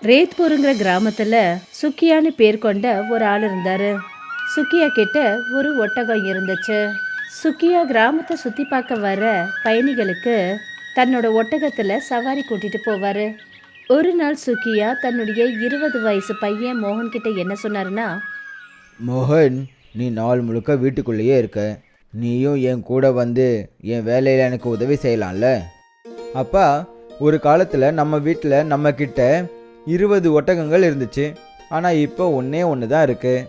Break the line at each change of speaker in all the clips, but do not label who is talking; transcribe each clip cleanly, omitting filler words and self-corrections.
ரேத்பூருங்கிற கிராமத்துல சுக்கியான்னு பேர் கொண்ட ஒரு ஆள் இருந்தாரு. சுக்கியா கிட்ட ஒரு ஒட்டகம் இருந்துச்சு. சுக்கியா கிராமத்தை சுத்தி பார்க்க வர பயணிகளுக்கு தன்னோட ஒட்டகத்துல சவாரி கூட்டிட்டு போவாரு. ஒரு நாள் சுக்கியா தன்னுடைய 20 வயசு பையன் மோகன் கிட்ட என்ன சொன்னாருன்னா,
மோகன், நீ நாள் முழுக்க வீட்டுக்குள்ளேயே இருக்க. நீயும் என் கூட வந்து என் வேலையில் எனக்கு உதவி செய்யலாம்ல. அப்பா, ஒரு காலத்தில் நம்ம வீட்டில் நம்மக்கிட்ட 20 ஒட்டகங்கள் இருந்துச்சு. ஆனால் இப்போ ஒன்றே ஒன்று தான் இருக்குது.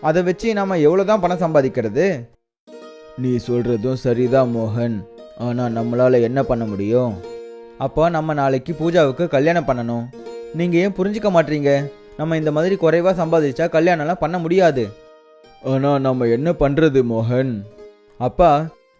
அதை வச்சு நம்ம எவ்வளோ தான் பணம் சம்பாதிக்கிறது? நீ சொல்கிறதும் சரிதான் மோகன். ஆனால் நம்மளால் என்ன பண்ண முடியும்? அப்போ நம்ம நாளைக்கு பூஜாவுக்கு கல்யாணம் பண்ணணும். நீங்கள் ஏன் புரிஞ்சிக்க மாட்டீங்க? நம்ம இந்த மாதிரி குறைவாக சம்பாதிச்சா கல்யாணம்லாம் பண்ண முடியாது. ஆனால் நம்ம என்ன பண்ணுறது மோகன்? அப்பா,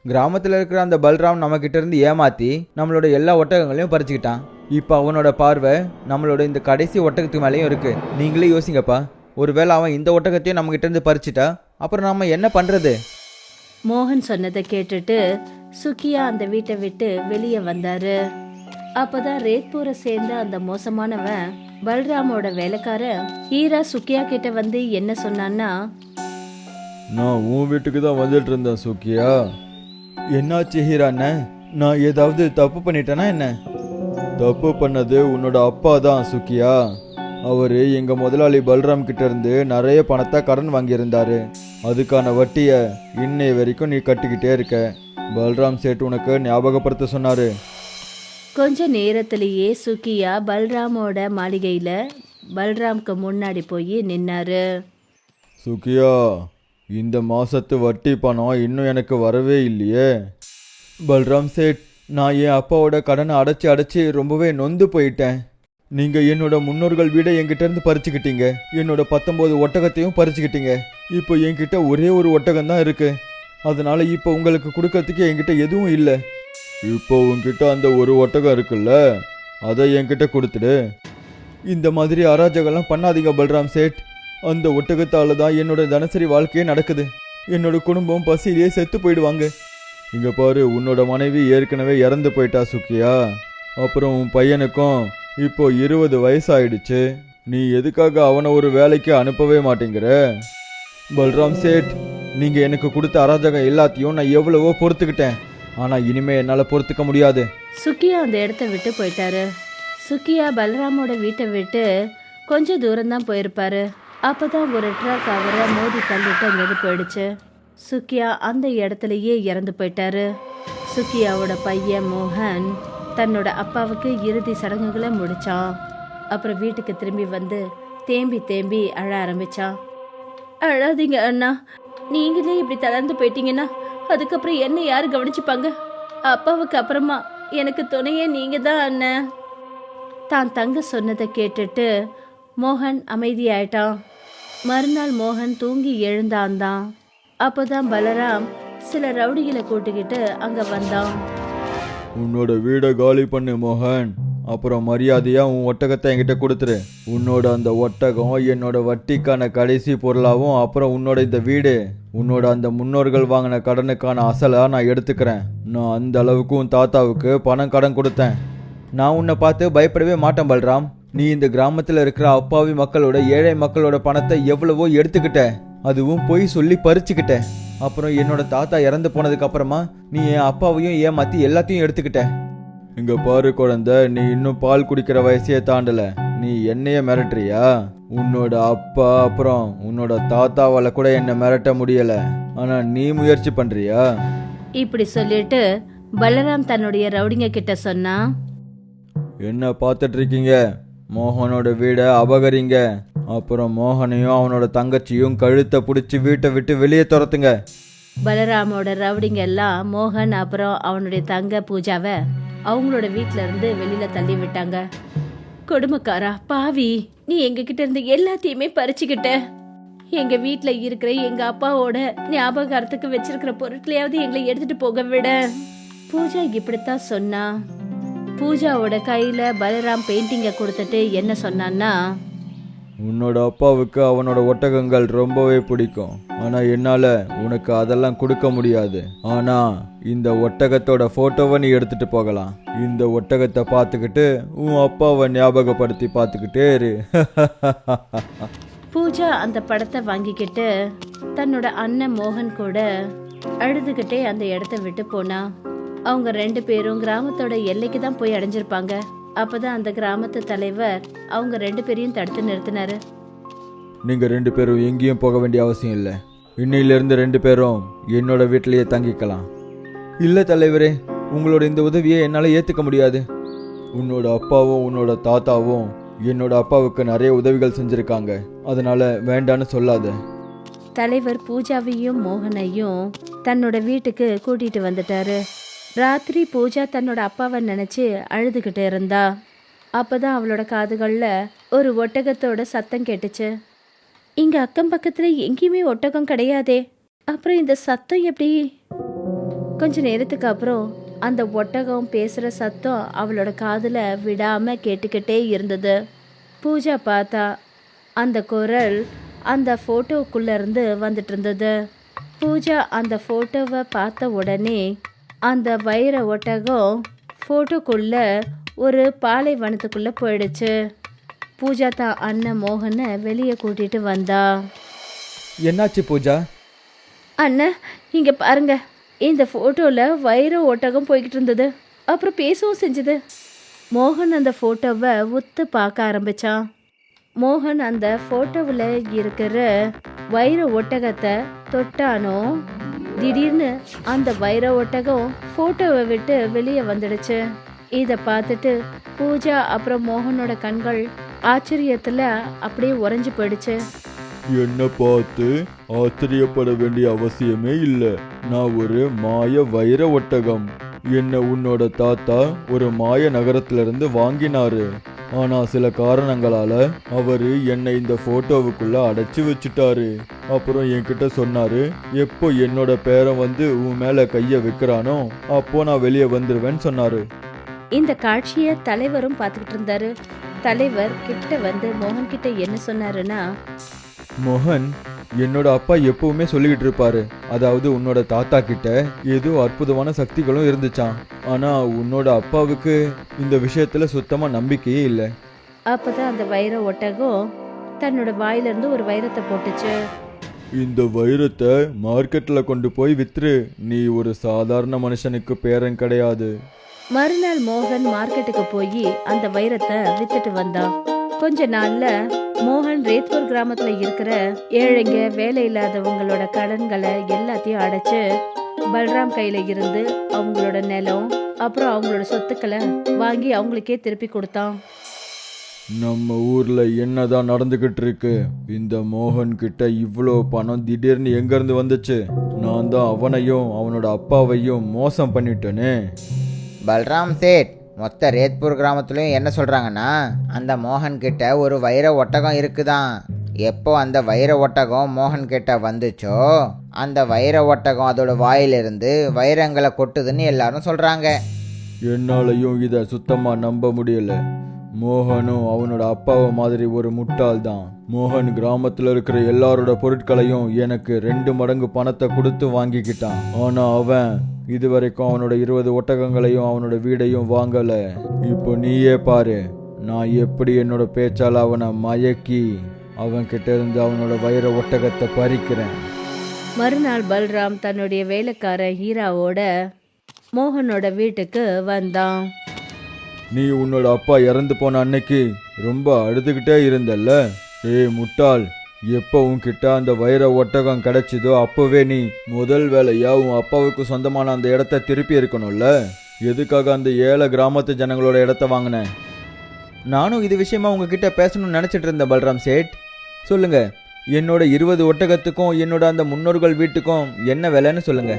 கிராமத்தில் இருக்கிற அந்த பல்ராம் நம்மக்கிட்ட இருந்து ஏமாற்றி நம்மளோட எல்லா ஒட்டகங்களையும் பறிச்சுக்கிட்டான். இப்போ அவனோட பார்வை நம்மளோட இந்த கடைசி ஒட்டகத்துக்கு மேலேயும் இருக்குது. நீங்களே யோசிங்கப்பா, ஒருவேளை அவன் இந்த ஒட்டகத்தையும் நம்மக்கிட்ட இருந்து பறிச்சிட்டா அப்புறம் நம்ம என்ன பண்ணுறது?
மோகன் சொன்னதை கேட்டுட்டு சுக்கியா அந்த வீட்டை விட்டு வெளியே வந்தாரு. அப்பதான் ரேத்பூரை சேர்ந்த அந்த மோசமானவன் பல்ராமோட வேலைக்காரன் ஹீரா சுக்கியா கிட்ட வந்து என்ன சொன்னான்னா,
நான் உன் வீட்டுக்கு தான் வந்துட்டு இருந்தேன் சுக்கியா. என்னாச்சு ஹீராண்ண? நான் ஏதாவது தப்பு பண்ணிட்டேனா என்ன? தப்பு பண்ணது உன்னோட அப்பா தான் சுக்கியா. அவர் எங்கள் முதலாளி பல்ராம் கிட்ட இருந்து நிறைய பணத்தை கடன் வாங்கியிருந்தாரு. அதுக்கான வட்டியை இன்னை வரைக்கும் நீ கட்டிக்கிட்டே இருக்க. பல்ராம் சேட் உனக்கு ஞாபகப்படுத்த சொன்னாரு.
கொஞ்ச நேரத்திலேயே சுக்கியா பல்ராமோட மாளிகையில பல்ராம்க்கு முன்னாடி போய் நின்னாரு.
சுக்கியா, இந்த மாசத்து வட்டி பணம் இன்னும் எனக்கு வரவே இல்லையே. பல்ராம் சேட், நான் என் அப்பாவோட கடனை அடைச்சி ரொம்பவே நொந்து போயிட்டேன். நீங்கள் என்னோட முன்னோர்கள் வீடை என்கிட்ட இருந்து பறிச்சுக்கிட்டீங்க. என்னோட 19 ஒட்டகத்தையும் பறிச்சுக்கிட்டீங்க. இப்போ என்கிட்ட ஒரே ஒரு ஒட்டகம் தான் இருக்கு. அதனால இப்போ உங்களுக்கு கொடுக்கறதுக்கு என்கிட்ட எதுவும் இல்லை. இப்போ உன்கிட்ட அந்த ஒரு ஒட்டகம் இருக்குல்ல, அதை என்கிட்ட கொடுத்துடு. இந்த மாதிரி அராஜகம்லாம் பண்ணாதீங்க பல்ராம் சேட். அந்த ஒட்டகத்தால தான் என்னோட தினசரி வாழ்க்கையே நடக்குது. என்னோட குடும்பம் பசியிலேயே செத்து போயிடுவாங்க. இங்க பாரு, உன்னோட மனைவி ஏற்கனவே இறந்து போயிட்டா சுக்கியா. அப்புறம் உன் பையனுக்கும் இப்போ 20 வயசாயிடுச்சு. நீ எதுக்காக அவனை ஒரு வேலைக்கு அனுப்பவே மாட்டேங்கிற? பல்ராம் சேட், நீங்க எனக்கு கொடுத்த அராஜகம் எல்லாத்தையும் நான் எவ்வளவோ பொறுத்துக்கிட்டேன். ஆனா இனிமே என்னால பொறுத்துக்க முடியாது.
சுக்கியா அந்த இடத்த விட்டு போயிட்டாரு. சுக்கியா பல்ராமோட வீட்டை விட்டு கொஞ்சம் தூரம் தான் போயிருப்பாரு. அப்பதான் ஒரு ட்ரக் அவரை மோதி தள்ளிட்டு அங்கேருந்து போயிடுச்சு. சுக்கியா அந்த இடத்துலயே இறந்து போயிட்டாரு. சுக்கியாவோட பையன் மோகன் தன்னோட அப்பாவுக்கு இறுதி சடங்குகளை முடிச்சான். அப்புறம் வீட்டுக்கு திரும்பி வந்து தேம்பி தேம்பி அழ ஆரம்பிச்சான். அழாதீங்க அண்ணா, நீங்களே இப்படி தளர்ந்து போயிட்டீங்கன்னா அதுக்கப்புறம் என்ன யாரு கவனிச்சுப்பாங்க? அப்பாவுக்கு அப்புறமா எனக்கு துணையே நீங்க தான் அண்ணன். தான் தங்க சொன்னதை கேட்டுட்டு மோகன் அமைதியாயிட்டான். மறுநாள் மோகன் தூங்கி எழுந்தான்தான். அப்போதான் பலராம் சில ரவுடிகளை கூட்டிக்கிட்டு அங்க வந்தான்.
உன்னோட வீடை காலி பண்ணு மோகன். அப்புறம் மரியாதையா உன் ஒட்டகத்தை என்கிட்ட கொடுத்துரு. உன்னோட அந்த ஒட்டகம் என்னோட வட்டிக்கான கடைசி பொருளாகவும், அப்புறம் உன்னோட இந்த வீடு உன்னோட அந்த முன்னோர்கள் வாங்கின கடனுக்கான அசலா நான் எடுத்துக்கிறேன். நான் அந்த அளவுக்கு உன் தாத்தாவுக்கு பணம் கடன் கொடுத்தேன். நான் உன்னை பார்த்து பயப்படவே மாட்டேன் பல்ராம். நீ இந்த கிராமத்தில் இருக்கிற அப்பாவி மக்களோட ஏழை மக்களோட பணத்தை எவ்வளவோ எடுத்துக்கிட்ட. அதுவும் பொய் சொல்லி பறிச்சுக்கிட்ட. அப்புறம் என்னோட தாத்தா இறந்து போனதுக்கு அப்புறமா நீ என் அப்பாவையும் ஏமாத்தி எல்லாத்தையும் எடுத்துக்கிட்ட. இங்க பாரு குழந்தை, நீ இன்னும் பால் குடிக்கிற வயசையே தாண்டல. நீ என்னைய மிரட்டுறியா? உன்னோட அப்பா அப்புறம் உன்னோட தாத்தாவால கூட என்ன மிரட்ட முடியல. ஆனா நீ முயற்சி பண்றியா?
இப்படி சொல்லிட்டு பலராம் தன்னுடைய ரவுடிங்க கிட்ட சொன்னா,
என்ன பார்த்துட்டு இருக்கீங்க? மோகனோட வீடை அபகரிங்க. அப்புறம் மோகனையும் அவனோட தங்கச்சியும் கழுத்தை பிடிச்சி வீட்டை விட்டு வெளியே துரத்துங்க.
பலராமோட ரவுடிங்க எல்லாம் மோகன் அப்புறம் அவனுடைய தங்க பூஜாவை அவங்களோட வீட்ல இருந்து வெளியில தள்ளி விட்டாங்க. கொடுமைக்காரா பாவி, நீ எங்க கிட்ட இருந்து எல்லாத்தையுமே பறிச்சுக்கிட்ட. எங்க வீட்ல இருக்கிற எங்க அப்பாவோட ஞாபகார்த்தத்துக்கு வச்சிருக்கிற பொருட்களையாவது எங்களை எடுத்துட்டு போக விட. பூஜா இப்படித்தான் சொன்னா. பூஜாவோட கையில பலராம் பெயிண்டிங்க கொடுத்துட்டு என்ன சொன்னான்னா,
உன்னோட அப்பாவுக்கு அவனோட ஒட்டகங்கள் ரொம்பவே பிடிக்கும். ஆனா என்னால உனக்கு அதெல்லாம் கொடுக்க முடியாது. ஆனா இந்த ஒட்டகத்தோட போட்டோவை நீ எடுத்துட்டு போகலாம். இந்த ஒட்டகத்தை பார்த்துக்கிட்டு உன் அப்பாவை ஞாபகப்படுத்தி பார்த்துக்கிட்டே இரு.
பூஜா அந்த படத்தை வாங்கிக்கிட்டு தன்னோட அண்ணன் மோகன் கூட அழுதுகிட்டே அந்த இடத்த விட்டு போனா. அவங்க 2 பேரும் கிராமத்தோட எல்லைக்கு தான் போய் அடைஞ்சிருப்பாங்க. அப்பதான் அந்த கிராமத்து தலைவர் அவங்க 2 பேரையும் தடுத்து நிறுத்தினாரு.
நீங்க 2 பேரும் எங்கேயும் போக வேண்டிய அவசியம் இல்லை. இன்னையிலிருந்து 2 பேரும் என்னோட வீட்டிலேயே தங்கிக்கலாம். இல்லை தலைவரே, உங்களோட இந்த உதவியை என்னால் ஏற்றுக்க முடியாது. உன்னோட அப்பாவும் உன்னோட தாத்தாவும் என்னோட அப்பாவுக்கு நிறைய உதவிகள் செஞ்சுருக்காங்க. அதனால வேண்டான்னு சொல்லாத.
தலைவர் பூஜாவையும் மோகனையும் தன்னோட வீட்டுக்கு கூட்டிட்டு வந்துட்டாரு. ராத்திரி பூஜா தன்னோட அப்பாவை நினைச்சு அழுதுகிட்டு இருந்தா. அப்பதான் அவளோட காதுகள்ல ஒரு ஒட்டகத்தோட சத்தம் கேட்டுச்சு. இங்க அக்கம் பக்கத்துல எங்கேயுமே ஒட்டகம் கிடையாதே, அப்புறம் இந்த சத்தம் எப்படி? கொஞ்ச நேரத்துக்கு அப்புறம் அந்த ஒட்டகம் பேசுற சத்தம் அவளோட காதுல விடாம கேட்டுக்கிட்டே இருந்தது. பூஜா பார்த்தா அந்த குரல் அந்த போட்டோக்குள்ள இருந்து வந்துட்டு இருந்தது. பூஜா அந்த போட்டோவை பார்த்த உடனே அந்த வைர ஒட்டகம் போட்டோக்குள்ள ஒரு பாலைவனத்துக்குள்ள போயிடுச்சு. பூஜா தான் அண்ணன் மோகனை வெளியே கூட்டிட்டு வந்தா.
என்னாச்சு பூஜா?
அண்ணன், இங்க பாருங்க, இந்த போட்டோல வைர ஒட்டகம் போய்கிட்டு இருந்தது, அப்புறம் பேசவும் செஞ்சது. மோகன் அந்த போட்டோவை உத்து பார்க்க ஆரம்பிச்சான். மோகன் அந்த போட்டோவில் இருக்கிற வைர ஒட்டகத்தை தொட்டானோ, திடீர்னு அந்த வைர ஒட்டகம் போட்டோவை விட்டு வெளியே வந்துடுச்சு. இதை பார்த்துட்டு பூஜா அப்புறம் மோகனோட கண்கள் ஆச்சரியத்துல அப்படியே உறைஞ்சு போயிடுச்சு.
என்ன பார்த்து ஆச்சரியப்பட வேண்டிய அவசியமே இல்லை. நான் ஒரு மாய வைர ஒட்டகம். என்ன உன்னோட தாத்தா ஒரு மாய நகரத்திலிருந்து வாங்கினாரு. ஆனா சில காரணங்களால அவரு என்னை இந்த போட்டோவுக்குள்ள அடைச்சு வச்சுட்டாரு. அப்புறம் என்கிட்ட சொன்னாரு, எப்போ என்னோட பேரன் வந்து உன் மேல கைய வைக்கிறானோ அப்போ நான் வெளியே வந்துருவேன்னு சொன்னாரு.
இந்த காட்சியை தலைவரும் பார்த்துக்கிட்டு இருந்தாரு. தலைவர் கிட்ட வந்து மோகன் கிட்ட என்ன சொன்னாருன்னா,
மோகன், என்னோட அப்பா எப்பவுமே சொல்லிக்கிட்டு இருப்பாரு, அதாவது உன்னோட தாத்தா கிட்ட ஏதோ அற்புதமான சக்திகளும் இருந்துச்சான். ஆனா உன்னோட அப்பாவுக்கு இந்த விஷயத்துல சுத்தமா நம்பிக்கையே இல்லை.
அப்பதான் அந்த வைர ஒட்டகம் தன்னோட வாயிலிருந்து ஒரு வைரத்தை போட்டுச்சு.
இந்த வைரத்தை மார்க்கெட்ல கொண்டு போய் வித்துரு. நீ ஒரு சாதாரண மனுஷனுக்கு பேரன் கிடையாது.
மறுநாள் மோகன் மார்க்கெட்டுக்கு போய் அந்த வைரத்தை வித்துட்டு வந்தான். கொஞ்ச நாள்ல மோகன் ரேத்பூர் கிராமத்துல இருக்கிற ஏழைங்க, வேலை இல்லாதவங்களோட கடன்களை எல்லாத்தையும் அடைச்சு பல்ராம் கையில இருந்து அவங்களோட நிலம் அப்புறம் அவங்களோட சொத்துக்களை வாங்கி அவங்களுக்கே திருப்பி கொடுத்தான்.
நம்ம ஊர்ல என்னதான் நடந்துகிட்டு இருக்கு? இந்த மோகன் கிட்ட இவ்வளோ பணம் திடீர்னு எங்க இருந்து வந்துச்சு? நான் தான் அவனையும் அவனோட அப்பாவையும் மோசம் பண்ணிட்டேனே.
பல்ராம் சேட், மொத்த ரேத்பூர் கிராமத்துலேயும் என்ன சொல்கிறாங்கன்னா, அந்த மோகன் கிட்ட ஒரு வைர ஒட்டகம் இருக்குதான். எப்போ அந்த வைர ஒட்டகம் மோகன் கிட்ட வந்துச்சோ அந்த வைர ஒட்டகம் அதோட வாயிலிருந்து வைரங்களை கொட்டுதுன்னு எல்லாரும் சொல்கிறாங்க.
என்னாலையும் இதை சுத்தமாக நம்ப முடியல. மோகனும் அவனோட அப்பாவை மாதிரி ஒரு முட்டாள் தான். மோகன் கிராமத்தில் இருக்கிற எல்லாரோட பொருட்களையும் எனக்கு 2 மடங்கு பணத்தை கொடுத்து வாங்கிக்கிட்டான். ஆனால் அவன் இதுவரைக்கும் அவனோட 20 ஒட்டகங்களையும் அவனோட வீடையும் வாங்கல. இப்போ நீயே பாரு, நான் எப்படி என்னோட பேச்சால் அவனை மயக்கி அவன் கிட்ட இருந்து அவனோட வைர ஒட்டகத்தை பறிக்கிறேன்.
மறுநாள் பல்ராம் தன்னுடைய வேலைக்கார ஹீராவோட மோகனோட வீட்டுக்கு வந்தான்.
நீ உன்னோட அப்பா இறந்து போன அன்னைக்கு ரொம்ப அழுதுகிட்டே இருந்தல்ல? ஏய் முட்டாள், எப்போ உன்கிட்ட அந்த வைர ஒட்டகம் கிடைச்சதோ அப்போவே நீ முதல் வேலையா உன் அப்பாவுக்கு சொந்தமான அந்த இடத்த திருப்பி இருக்கணும்ல. எதுக்காக அந்த ஏழை கிராமத்து ஜனங்களோட இடத்த வாங்கின? நானும் இது விஷயமா உங்ககிட்ட பேசணும்னு நினச்சிட்டு இருந்தேன் பல்ராம் சேட். சொல்லுங்க, என்னோட 20 ஒட்டகத்துக்கும் என்னோட அந்த முன்னோர்கள் வீட்டுக்கும் என்ன விலைன்னு சொல்லுங்க.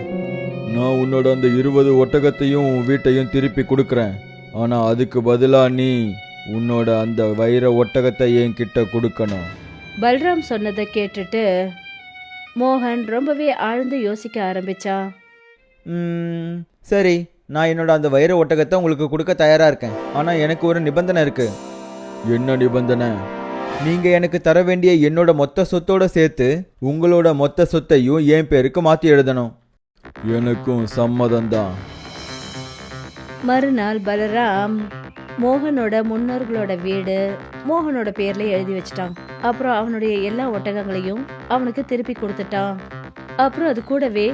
நான் உன்னோட அந்த 20 ஒட்டகத்தையும் வீட்டையும் திருப்பி கொடுக்குறேன். ஆனால் அதுக்கு பதிலாக நீ உன்னோட அந்த வைர ஒட்டகத்தை என்கிட்ட கொடுக்கணும்.
பல்ராம் சொன்னதை கேட்டுட்டு மோகன் ரொம்பவே ஆழ்ந்து யோசிக்க ஆரம்பிச்சான்.
சரி, நான் என்னோட அந்த வைர ஒட்டகத்தை உங்களுக்கு கொடுக்க தயாராக இருக்கேன். ஆனால் எனக்கு ஒரு நிபந்தனை இருக்கு. என்ன நிபந்தனை? நீங்க எனக்கு தர வேண்டிய என்னோட மொத்த சொத்தோட சேர்த்து உங்களோட மொத்த சொத்தையும் என் பேருக்கு மாத்தி எழுதணும். எனக்கும் சம்மதம்தான்.
மறுநாள் பலராம் மோகனோட முன்னோர்களோட வீடு மோகனோட பேர்ல எழுதி வச்சிட்டான். அப்புறம் அவனுடைய எல்லா ஒட்டகங்களையும் அவனுக்கு திருப்பி கொடுத்துட்டான். அப்புறம் அது கூடவே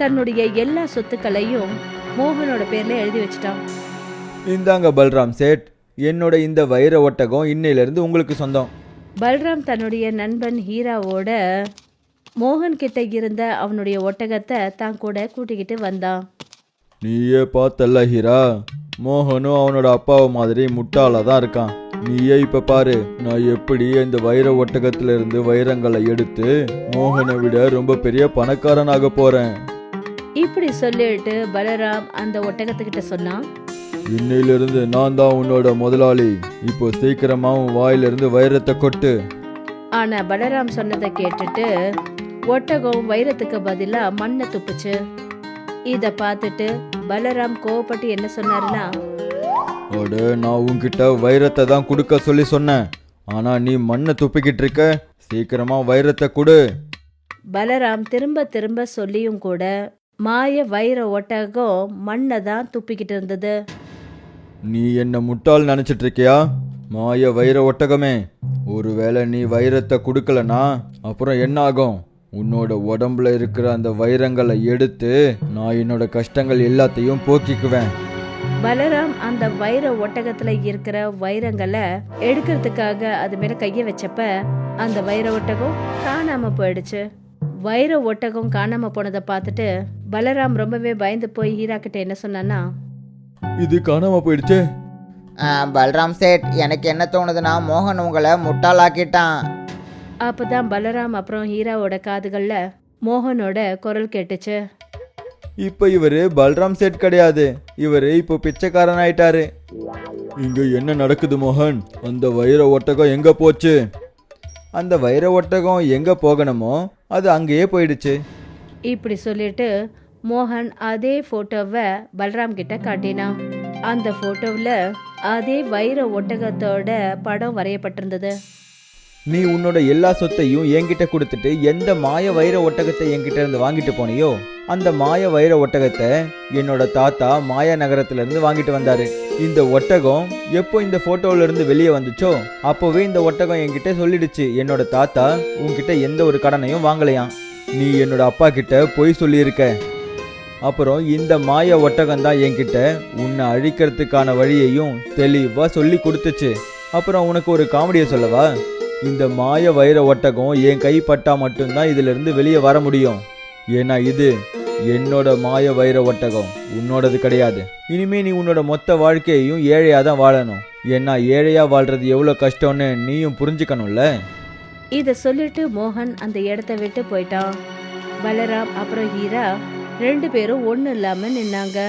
தன்னுடைய எல்லா சொத்துக்களையும் மோகனோட பேர்ல எழுதி வச்சிட்டான்.
இந்தாங்க பல்ராம் சேட், என்னோட இந்த வைர ஒட்டகம் இன்னையிலிருந்து உங்களுக்கு சொந்தம்.
பல்ராம் தன்னுடைய நண்பன் ஹீராவோட மோகன் கிட்ட இருந்த அவனுடைய ஒட்டகத்தை தான் கூட கூட்டிக்கிட்டு வந்தான்.
நீயே பார்த்தல்ல ஹீரா, மோகனும் அவனோட அப்பாவை மாதிரி முட்டாளா தான் இருக்கான். நீயே இப்ப பாரு, நான் எப்படி இந்த வைர ஒட்டகத்துல இருந்து வைரங்களை எடுத்து மோகனை விட ரொம்ப பெரிய பணக்காரனாக போறேன்.
இப்படி சொல்லிட்டு பலராம் அந்த ஒட்டகத்துக்கிட்ட சொன்னான்,
இன்னையிலிருந்து நான் தான் உன்னோட முதலாளி. இப்போ சீக்கிரமா உன் வாயிலிருந்து வைரத்தை கொட்டு.
ஆனா பலராம் சொன்னதை கேட்டுட்டு ஒட்டகம் வைரத்துக்கு பதிலா மண்ணை துப்புச்சு. இத பார்த்துட்டு பலராம் கோவப்பட்டு என்ன சொன்னாருன்னா,
அட, நான் உன்கிட்ட வைரத்தை தான் கொடுக்க சொல்லி சொன்னேன், ஆனா நீ மண்ணை துப்பிக்கிட்டு இருக்க. சீக்கிரமா வைரத்தை கொடு.
பலராம் திரும்ப திரும்ப சொல்லியும் கூட மாய வைர ஒட்டகம் மண்ணை தான் துப்பிக்கிட்டு இருந்தது.
நீ என்ன முட்டாள் நினைச்சிட்டு இருக்கியா மாய வைர ஒட்டகமே? ஒருவேளை நீ வைரத்தை கொடுக்கலனா அப்புறம் என்ன ஆகும்? உன்னோட உடம்புல இருக்கிற அந்த வைரங்களை எடுத்து நான் என்னோட கஷ்டங்கள் எல்லாத்தையும் போக்கிக்குவேன்.
பலராம் அந்த வைர ஒட்டகத்துல இருக்கிற வைரங்களை எடுக்கிறதுக்காக அது மேல கைய வச்சப்ப அந்த வைர ஒட்டகம் காணாம போயிடுச்சு. வைர ஒட்டகம் காணாம போனதை பார்த்துட்டு பலராம் ரொம்பவே பயந்து போய் ஹீரா கிட்ட என்ன சொன்னான்னா,
இது காணாம போயிடுச்சு.
பல்ராம் சேட், எனக்கு என்ன தோணுதுன்னா மோகன் உங்களை முட்டாளாக்கிட்டான்.
அப்பதான் பலராம் அப்புறம் ஹீராவோட காதுகள்ல மோகனோட குரல் கேட்டுச்சு.
இப்ப இவரு பல்ராம் சேட் கிடையாது, இவரு இப்போ பிச்சைக்காரன் ஆயிட்டாரு. இங்க என்ன நடக்குது மோகன்? அந்த வைர ஒட்டகம் எங்க போச்சு? அந்த வைர ஒட்டகம் எங்க போகணுமோ அது அங்கேயே போயிடுச்சு.
இப்படி சொல்லிட்டு மோகன் அதே போட்டோவை பலராம் கிட்ட காட்டினான். அந்த போட்டோவில் அதே வைர ஒட்டகத்தோட படம் வரையப்பட்டிருந்தது.
நீ உன்னோட எல்லா சொத்தையும் என்கிட்ட கொடுத்துட்டு எந்த மாய வைர ஒட்டகத்தை என்கிட்ட இருந்து வாங்கிட்டு போனியோ அந்த மாய வைர ஒட்டகத்தை என்னோட தாத்தா மாயா நகரத்துல இருந்து வாங்கிட்டு வந்தாரு. இந்த ஒட்டகம் எப்போ இந்த போட்டோல இருந்து வெளியே வந்துச்சோ அப்போவே இந்த ஒட்டகம் என்கிட்ட சொல்லிடுச்சு, என்னோட தாத்தா உன்கிட்ட எந்த ஒரு கடனையும் வாங்கலையாம். நீ என்னோட அப்பா கிட்ட பொய் சொல்லியிருக்க. அப்புறம் இந்த மாய ஒட்டகம் தான் என்கிட்ட உன்னை அழிக்கிறதுக்கான வழியையும் தெளிவா சொல்லி கொடுத்துச்சு. அப்புறம் உனக்கு ஒரு காமெடியை சொல்லவா? இந்த மாய வைர ஒட்டகம் என் கை பட்டா மட்டும்தான் இதுல இருந்து வெளியே வர முடியும். ஏன்னா இது என்னோட மாய வைர ஒட்டகம், உன்னோடது கிடையாது. இனிமே நீ உன்னோட மொத்த வாழ்க்கையையும் ஏழையா தான் வாழணும். ஏன்னா ஏழையா வாழ்றது எவ்வளவு கஷ்டம்னு நீயும் புரிஞ்சுக்கணும்ல.
இத சொல்லிட்டு மோகன் அந்த இடத்த விட்டு போயிட்டான். பலராம் அப்புறம் ஹீரா 2 பேரும் ஒண்ணு இல்லாம நின்னாங்க.